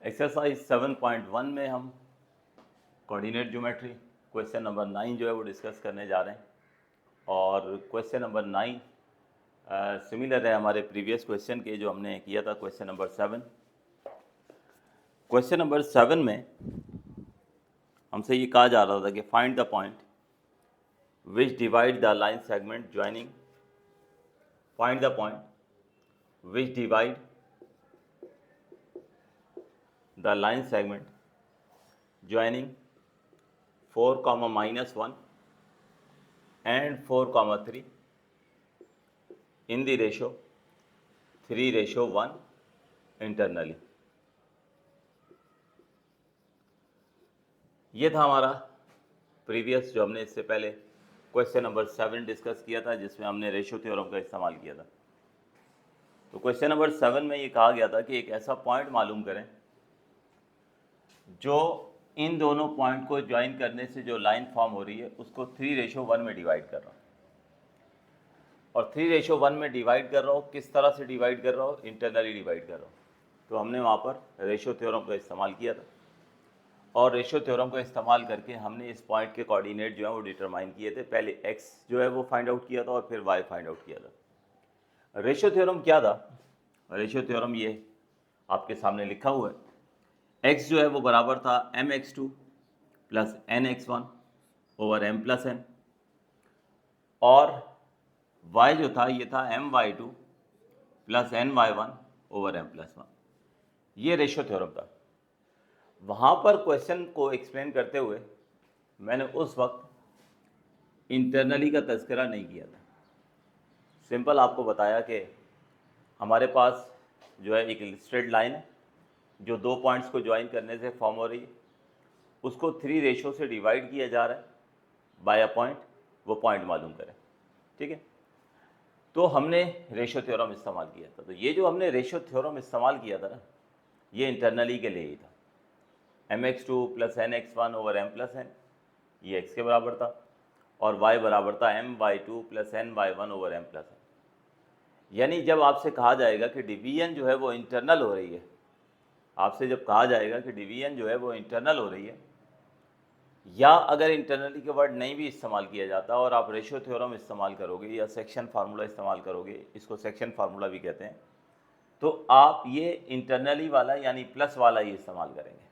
Exercise 7.1 में हम coordinate geometry question number 9 जो है वो डिस्कस करने जा रहे हैं। और क्वेश्चन नंबर 9 सिमिलर है हमारे प्रीवियस क्वेश्चन के जो हमने किया था क्वेश्चन नंबर 7। क्वेश्चन नंबर 7 में हमसे ये कहा जा रहा था कि find the point which divide the line segment joining, find the point which divide the line segment joining 4, -1 and 4, 3 in the ratio 3:1 internally। ये था हमारा प्रीवियस जो हमने इससे पहले क्वेश्चन नंबर 7 डिस्कस किया था जिसमें हमने रेशियो थ्योरम का इस्तेमाल किया था। तो क्वेश्चन नंबर 7 में ये कहा गया था कि एक ऐसा पॉइंट मालूम करें जो इन दोनों पॉइंट को ज्वाइन करने से जो लाइन फॉर्म हो रही है उसको 3:1 में डिवाइड कर रहा हूँ। और 3:1 में डिवाइड कर रहा हूँ, किस तरह से डिवाइड कर रहा हूँ? इंटरनली डिवाइड कर रहा हूँ। तो हमने वहाँ पर रेशियो थ्योरम का इस्तेमाल किया था और रेशियो थ्योरम का इस्तेमाल करके हमने इस पॉइंट के कोऑर्डिनेट जो है वो डिटरमाइन किए थे। पहले x जो है वो फाइंड आउट किया था और फिर y फाइंड आउट किया था। रेशियो थ्योरम क्या था? रेशियो थ्योरम ये आपके सामने लिखा हुआ है। x जो है वो बराबर था mx2 plus nx1 over m plus n, और y जो था ये था my2 plus ny1 over m plus 1। ये रेशियो थ्योरम था। वहाँ पर क्वेश्चन को एक्सप्लेन करते हुए मैंने उस वक्त इंटरनली का तज़किरा नहीं किया था। सिंपल आपको बताया कि हमारे पास जो है एक स्ट्रेट लाइन है जो दो पॉइंट्स को ज्वाइन करने से फॉर्म हो रही है, उसको 3 रेशो से डिवाइड किया जा रहा है बाय अ पॉइंट, वो पॉइंट मालूम करें। ठीक है, तो हमने रेशियो थ्योरम इस्तेमाल किया था। तो ये जो हमने रेशियो थ्योरम इस्तेमाल किया था ना, ये इंटरनली के लिए ही था। mx2 plus nx1 over m plus n, ये x के बराबर था, और y बराबर था my2 plus ny1 over m plus n। यानी जब आपसे कहा जाएगा कि डिवीजन जो है वो इंटरनल हो रही है, आपसे जब कहा जाएगा कि डिवीजन जो है वो इंटरनल हो रही है, या अगर इंटरनली के वर्ड नहीं भी इस्तेमाल किया जाता और आप रेशियो थ्योरम इस्तेमाल करोगे या सेक्शन फार्मूला इस्तेमाल करोगे, इसको सेक्शन फार्मूला भी कहते हैं, तो आप ये इंटरनली वाला यानी प्लस वाला ही इस्तेमाल करेंगे।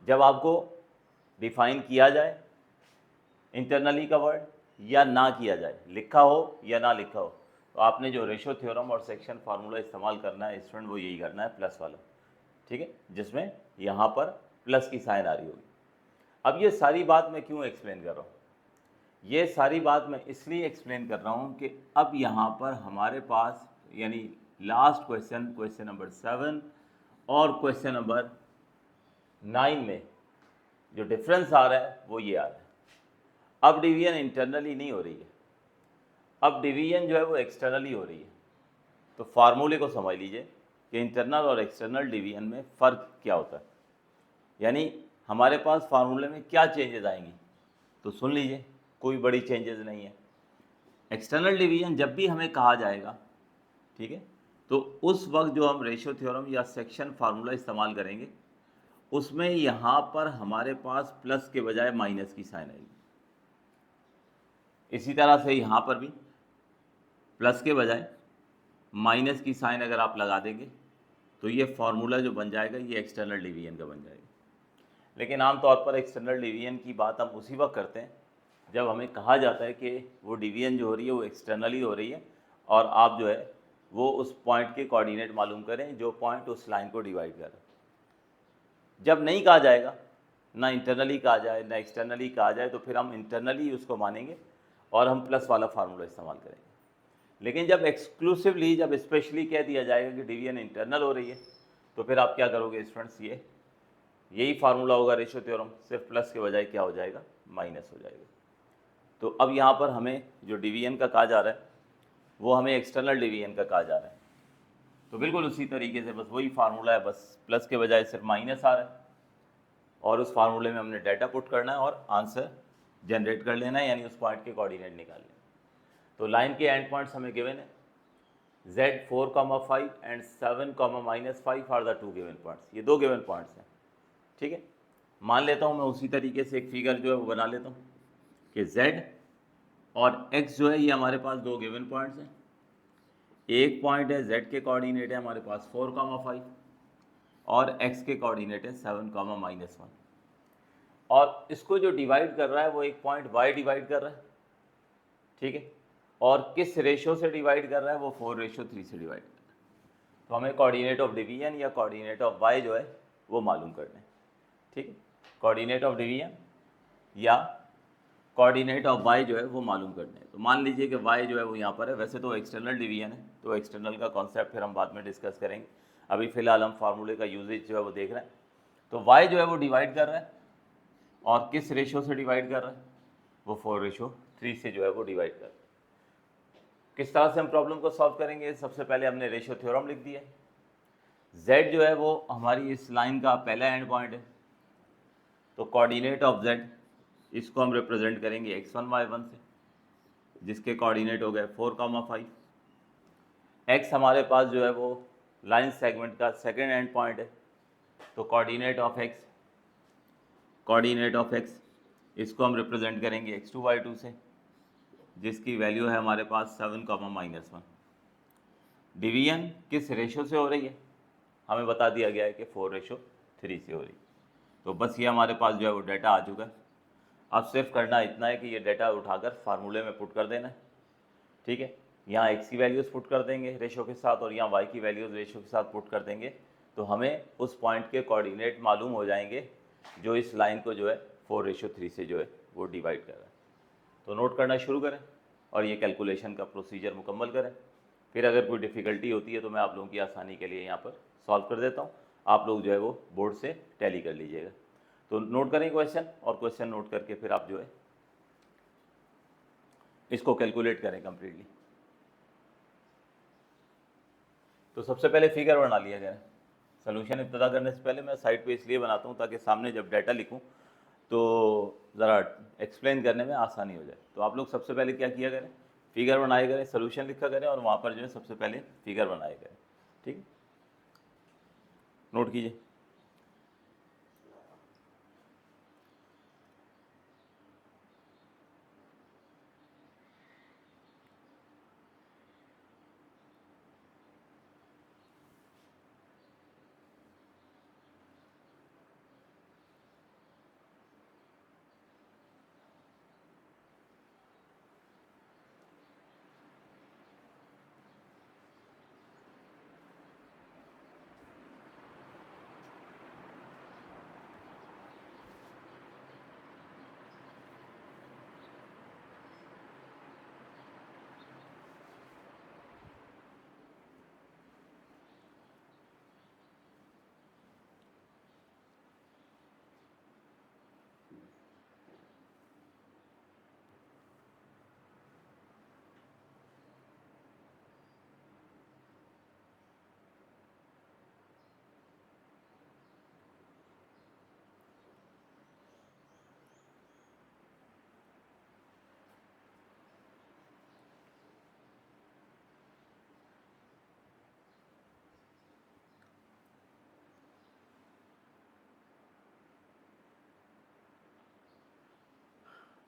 जब आपको डिफाइन किया जाए इंटरनली का वर्ड या ना किया जाए, लिखा हो या ना लिखा हो, तो आपने जो रेशियो थ्योरम और सेक्शन फार्मूला इस्तेमाल करना है स्टूडेंट, वो यही करना है, प्लस वाला। ठीक है, जिसमें यहाँ पर प्लस की साइन आ रही होगी। अब ये सारी बात मैं क्यों एक्सप्लेन कर रहा हूँ? ये सारी बात मैं इसलिए एक्सप्लेन कर रहा हूँ कि अब यहाँ पर हमारे पास यानी लास्ट क्वेश्चन, क्वेश्चन नंबर 7 और क्वेश्चन नंबर 9 में जो डिफरेंस आ रहा है वो ये आ रहा है। अब डिवीजन इंटरनली नहीं हो रही है, अब डिवीजन जो है वो एक्सटर्नली हो रही है। तो फार्मूले को समझ लीजिए कि इंटरनल और एक्सटर्नल डिवीजन में फ़र्क क्या होता है, यानी हमारे पास फार्मूले में क्या चेंजेस आएंगी। तो सुन लीजिए, कोई बड़ी चेंजेस नहीं है। एक्सटर्नल डिवीजन जब भी हमें कहा जाएगा, ठीक है, तो उस वक्त जो हम रेशियो थ्योरम या सेक्शन फार्मूला इस्तेमाल करेंगे उसमें यहाँ पर हमारे पास प्लस के बजाय माइनस की साइन आएगी। इसी तरह से यहाँ पर भी प्लस के बजाय माइनस की साइन अगर आप लगा देंगे तो ये फार्मूला जो बन जाएगा ये एक्सटर्नल डिवीजन का बन जाएगा। लेकिन आमतौर पर एक्सटर्नल डिवीजन की बात हम उसी वक्त करते हैं जब हमें कहा जाता है कि वो डिवीजन जो हो रही है वो एक्सटर्नली हो रही है और आप जो है वो उस पॉइंट के कोऑर्डिनेट मालूम करें जो पॉइंट उस लाइन को डिवाइड कर रहा है। जब नहीं कहा जाएगा, ना इंटरनली कहा जाए ना एक्सटर्नली कहा जाए, तो फिर हम इंटरनली उसको मानेंगे और हम प्लस वाला फार्मूला इस्तेमाल करेंगे। लेकिन जब एक्सक्लूसिवली, जब स्पेशली कह दिया जाएगा कि डिवीजन इंटरनल हो रही है, तो फिर आप क्या करोगे स्टूडेंट्स? यही फार्मूला होगा रेशियो थ्योरम, सिर्फ प्लस के बजाय क्या हो जाएगा? माइनस हो जाएगा। तो अब यहाँ पर हमें जो डिवीजन का कहा जा रहा है वो हमें एक्सटर्नल डिवीजन का कहा जा रहा है। तो बिल्कुल उसी तरीके से बस वही फार्मूला है, बस प्लस के बजाय सिर्फ माइनस आ रहा है, और उस फार्मूले में हमने डाटा पुट करना है और आंसर जनरेट कर लेना है, यानी उस पॉइंट के कोऑर्डिनेट निकाल लेना। तो लाइन के एंड पॉइंट्स हमें गिवन है Z4,5 and 7,-5 are the two given points. ये दो गिवन पॉइंट्स हैं, ठीक है। मान लेता हूँ मैं उसी तरीके से एक फिगर जो है वो बना लेता हूँ कि Z और X जो है ये हमारे पास दो गिवन पॉइंट्स हैं। एक पॉइंट है Z के कोऑर्डिनेट है हमारे पास 4,5 और X के कोऑर्डिनेट है 7,-1, और इसको जो डिवाइड कर रहा है वो एक पॉइंट Y डिवाइड कर रहा है, ठीक है। और किस रेशो से डिवाइड कर रहा है, वो 4:3 से डिवाइड कर रहा है। तो हमें कोऑर्डिनेट ऑफ डिवीजन या कोऑर्डिनेट ऑफ Y जो है वो मालूम करना है, ठीक है। कोऑर्डिनेट ऑफ डिवीजन या कोऑर्डिनेट ऑफ Y जो है वो मालूम करना है। तो मान लीजिए कि Y जो है वो यहाँ पर है, वैसे तो एक्सटर्नल डिवीजन है, तो एक्सटर्नल का कॉन्सेप्ट फिर हम बाद में डिस्कस करेंगे। अभी फ़िलहाल हम फार्मूले का यूजेज जो है वो देख रहे हैं। तो Y जो है वो डिवाइड कर रहा है, और किस रेशो से डिवाइड कर रहा है, वो 4:3 से जो है वो डिवाइड कर रहा है। किस तरह से हम प्रॉब्लम को सॉल्व करेंगे, सबसे पहले हमने रेशो थ्योरम लिख दिया है। Z जो है वो हमारी इस लाइन का पहला एंड पॉइंट है, तो कोऑर्डिनेट ऑफ Z इसको हम रिप्रेजेंट करेंगे x1 y1 से, जिसके कोऑर्डिनेट हो गए 4,5। x हमारे पास जो है वो लाइन सेगमेंट का सेकंड एंड पॉइंट है, तो कोऑर्डिनेट ऑफ x इसको हम रिप्रेजेंट करेंगे x2 y2 से, जिसकी वैल्यू है हमारे पास 7,-1। डिवीजन किस रेशो से हो रही है, हमें बता दिया गया है कि 4:3 से हो रही है। तो बस ये हमारे पास जो है वो डाटा आ चुका है। अब सिर्फ करना इतना है कि ये डाटा उठाकर फार्मूले में पुट कर देना है, ठीक है। यहाँ x की वैल्यूज़ पुट कर देंगे रेशो के साथ, और यहाँ y की वैल्यूज़ रेशो के साथ पुट कर देंगे, तो हमें उस पॉइंट के कोऑर्डिनेट मालूम हो जाएंगे जो इस लाइन को जो है 4:3 से जो है वो डिवाइड कर रहा है। तो नोट करना शुरू करें और ये कैलकुलेशन का प्रोसीजर मुकम्मल करें। फिर अगर कोई डिफ़िकल्टी होती है तो मैं आप लोगों की आसानी के लिए यहाँ पर सॉल्व कर देता हूँ, आप लोग जो है वो बोर्ड से टैली कर लीजिएगा। तो नोट करें क्वेश्चन, और क्वेश्चन नोट करके फिर आप जो है इसको कैलकुलेट करें कम्प्लीटली। तो सबसे पहले फिगर बना लिया गया है। सोल्यूशन इब्तदा करने से पहले मैं साइड पे इसलिए बनाता हूँ ताकि सामने जब डाटा लिखूँ तो ज़रा एक्सप्लेन करने में आसानी हो जाए। तो आप लोग सबसे पहले क्या किया करें, फिगर बनाए करें, सोल्यूशन लिखा करें, और वहाँ पर जो है सबसे पहले फिगर बनाए करें, ठीक है। नोट कीजिए।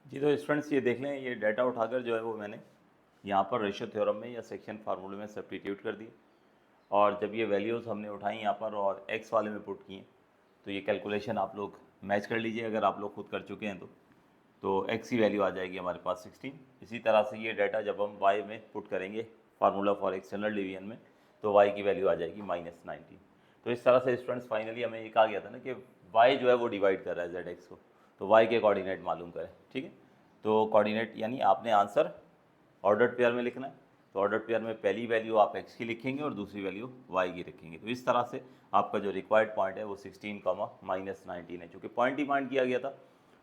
जी तो स्टूडेंट्स ये देख लें, ये डाटा उठाकर जो है वो मैंने यहाँ पर रेशो थ्योरम में या सेक्शन फार्मूले में सब्स्टिट्यूट कर दिए, और जब ये वैल्यूज़ हमने उठाई यहाँ पर और x वाले में पुट किए, तो ये कैलकुलेशन आप लोग मैच कर लीजिए अगर आप लोग खुद कर चुके हैं तो x की वैल्यू आ जाएगी हमारे पास 16। इसी तरह से ये डाटा जब हम y में पुट करेंगे फार्मूला फॉर एक्सटर्नल डिवीजन में, तो y की वैल्यू आ जाएगी -19। तो इस तरह से स्टूडेंट्स फाइनली हमें ये कहा गया था ना कि y जो है वो डिवाइड कर रहा है zx को, तो y के कोऑर्डिनेट मालूम करें, ठीक है। तो कोऑर्डिनेट यानी आपने आंसर ऑर्डर्ड पेयर में लिखना है, तो ऑर्डर पेयर में पहली वैल्यू आप x की लिखेंगे और दूसरी वैल्यू y की रखेंगे। तो इस तरह से आपका जो रिक्वायर्ड पॉइंट है वो 16, -19 है। चूँकि पॉइंट डिमांड किया गया था,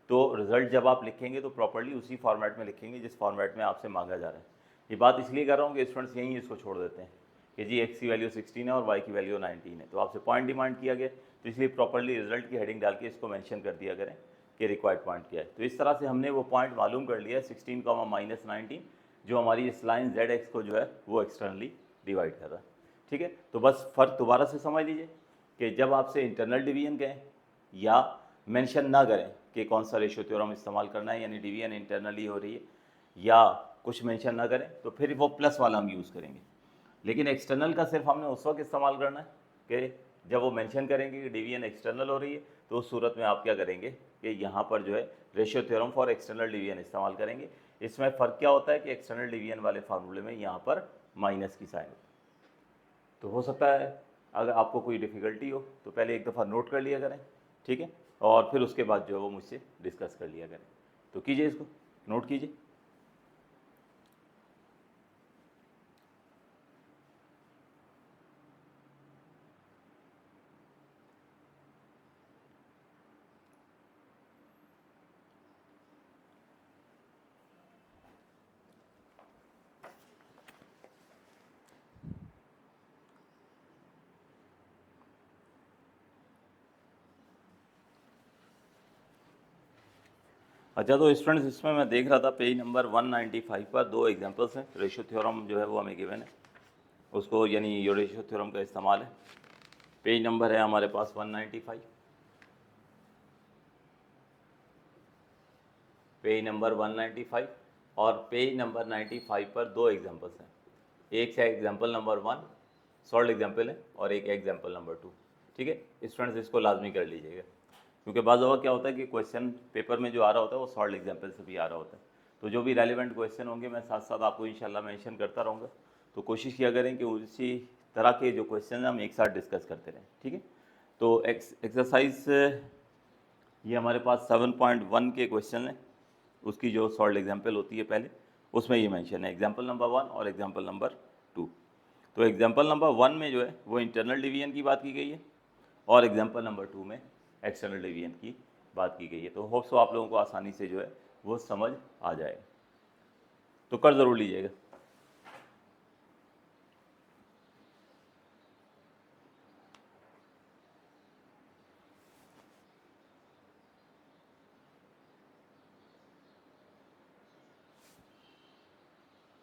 तो रिजल्ट जब आप लिखेंगे तो प्रॉपर्ली उसी फॉर्मेट में लिखेंगे जिस फॉर्मेट में आपसे मांगा जा रहा है। ये बात इसलिए कर रहा हूँ कि स्टूडेंट्स यहीं इसको छोड़ देते हैं कि जी x की वैल्यू 16 है और y की वैल्यू 19 है, तो आपसे पॉइंट डिमांड किया गया, तो इसलिए प्रॉपर्ली रिजल्ट की हेडिंग डाल के इसको मेंशन कर दिया करें कि रिक्वायर्ड पॉइंट क्या है। तो इस तरह से हमने वो पॉइंट मालूम कर लिया 16, -19, जो हमारी इस लाइन ZX को जो है वो एक्सटर्नली डिवाइड कर रहा है। ठीक है, तो बस फ़र्क दोबारा से समझ लीजिए कि जब आपसे इंटरनल डिवीजन कहें या मेंशन ना करें कि कौन सा रेशियो थ्योरम इस्तेमाल करना है, यानी डिवीजन इंटरनली हो रही है, या कुछ मेंशन ना करें तो फिर वो प्लस वाला हम यूज़ करेंगे। लेकिन एक्सटर्नल का सिर्फ हमने उस वक्त इस्तेमाल करना है कि जब वो मेंशन करेंगे कि डिवीजन एक्सटर्नल हो रही है, तो उस सूरत में आप क्या करेंगे कि यहाँ पर जो है ratio theorem for external division इस्तेमाल करेंगे। इसमें फ़र्क क्या होता है कि एक्सटर्नल डिवीजन वाले फार्मूले में यहाँ पर माइनस की साइन होती है। तो हो सकता है अगर आपको कोई डिफ़िकल्टी हो तो पहले एक दफ़ा नोट कर लिया करें, ठीक है, और फिर उसके बाद जो है वो मुझसे डिस्कस कर लिया करें। तो कीजिए, इसको नोट कीजिए। अच्छा, तो स्टूडेंट्स इसमें मैं देख रहा था पेज नंबर 195 पर दो एग्जांपल्स हैं। रेशियो थ्योरम जो है वो हमें गिवन है, उसको यानी ये रेशियो थ्योरम का इस्तेमाल है। पेज नंबर है हमारे पास 195, पेज नंबर 195, और पेज नंबर 95 पर दो एग्जांपल्स हैं। एक है एग्जांपल नंबर 1, सॉल्व एग्जांपल है, और एक एग्जांपल नंबर 2। ठीक है स्टूडेंट्स, इसको लाजमी कर लीजिएगा, क्योंकि बाज़ दफ़ा क्या होता है कि क्वेश्चन पेपर में जो आ रहा होता है वो सॉल्व एग्जांपल से भी आ रहा होता है। तो जो भी रेलिवेंट क्वेश्चन होंगे मैं साथ साथ आपको इंशाल्लाह मेंशन करता रहूँगा। तो कोशिश किया करें कि उसी तरह के जो क्वेश्चन हैं हम एक साथ डिस्कस करते रहें। ठीक है, तो एक्सरसाइज ये हमारे पास 7.1 के क्वेश्चन है, उसकी जो सॉल्व एग्जाम्पल होती है पहले उसमें ये मेंशन है, एग्जाम्पल नंबर 1 और एग्जाम्पल नंबर 2। तो एग्जाम्पल नंबर 1 में जो है वो इंटरनल डिवीजन की बात की गई है, और एग्जाम्पल नंबर 2 में एक्सटर्नल डिवीजन की बात की गई है। तो होप सो आप लोगों को आसानी से जो है वो समझ आ जाएगा। तो कर ज़रूर लीजिएगा।